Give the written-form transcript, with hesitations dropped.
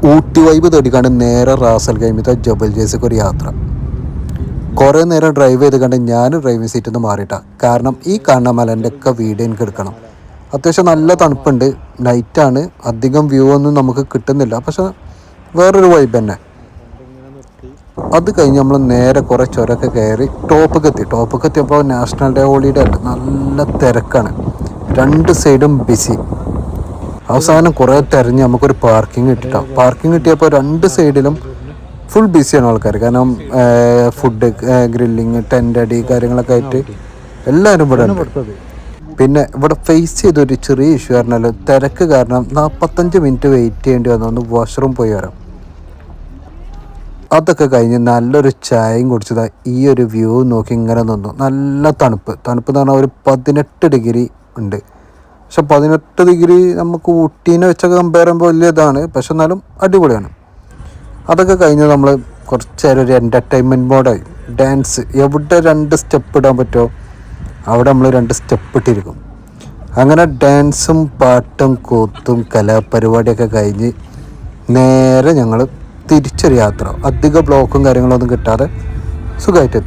Ooty vibe തേടിക്കാണ്ട് നേരെ Ras al ഗൈമത്തെ ജബൽ ജേസിക്ക് ഒരു യാത്ര. കുറേ നേരം ഡ്രൈവ് ചെയ്ത് കണ്ട് ഞാൻ ഡ്രൈവിംഗ് സീറ്റിൽ നിന്ന് മാറിയിട്ടാണ്. കാരണം ഈ കാണുന്ന മലൻ്റെ ഒക്കെ വീഡിയോ എനിക്ക് എടുക്കണം. അത്യാവശ്യം നല്ല തണുപ്പുണ്ട്, നൈറ്റാണ്, അധികം വ്യൂ ഒന്നും നമുക്ക് കിട്ടുന്നില്ല, പക്ഷെ വേറൊരു വൈബ് തന്നെ. അത് കഴിഞ്ഞ് നമ്മൾ നേരെ കുറേ ചുരമൊക്കെ കയറി ടോപ്പൊക്കെ എത്തിയപ്പോൾ നാഷണൽ ഡേ ഹോളിഡേ അല്ല, നല്ല തിരക്കാണ്, രണ്ട് സൈഡും ബിസി. അവസാനം കുറേ തിരഞ്ഞ് നമുക്കൊരു പാർക്കിംഗ് കിട്ടിയിട്ടാണ്. പാർക്കിംഗ് കിട്ടിയപ്പോൾ രണ്ട് സൈഡിലും ഫുൾ ബിസിയാണ് ആൾക്കാർ. കാരണം ഫുഡ് ഗ്രില്ലിങ്, ടെൻ്റ് അടി കാര്യങ്ങളൊക്കെ ആയിട്ട് എല്ലാവരും ഇവിടെ ഉണ്ട്. പിന്നെ ഇവിടെ ഫേസ് ചെയ്തൊരു ചെറിയ ഇഷ്യൂ പറഞ്ഞാൽ തിരക്ക് കാരണം 45 മിനിറ്റ് വെയിറ്റ് ചെയ്യേണ്ടി വന്നു ഒന്ന് വാഷ്റൂം പോയി വരാം. അതൊക്കെ കഴിഞ്ഞ് നല്ലൊരു ചായയും കുടിച്ചതാ ഈ ഒരു വ്യൂ നോക്കി ഇങ്ങനെ നിന്നു. നല്ല തണുപ്പ് എന്ന് പറഞ്ഞാൽ ഒരു 18 ഡിഗ്രി ഉണ്ട്. പക്ഷെ 18 ഡിഗ്രി നമുക്ക് ഊട്ടീനെ വെച്ചൊക്കെ കമ്പയർ ചെയ്യുമ്പോൾ വലിയ ഇതാണ്, പക്ഷെ എന്നാലും അടിപൊളിയാണ്. അതൊക്കെ കഴിഞ്ഞ് നമ്മൾ കുറച്ച് നേരം ഒരു എൻ്റർടൈൻമെൻറ്റ് മോഡായി. ഡാൻസ് എവിടെ 2 സ്റ്റെപ്പ് ഇടാൻ പറ്റുമോ അവിടെ നമ്മൾ 2 സ്റ്റെപ്പ് ഇട്ടിരിക്കും. അങ്ങനെ ഡാൻസും പാട്ടും കൂത്തും കലാപരിപാടിയൊക്കെ കഴിഞ്ഞ് നേരെ ഞങ്ങൾ തിരിച്ചൊരു യാത്ര. അധിക ബ്ലോക്കും കാര്യങ്ങളൊന്നും കിട്ടാതെ സുഖമായിട്ട്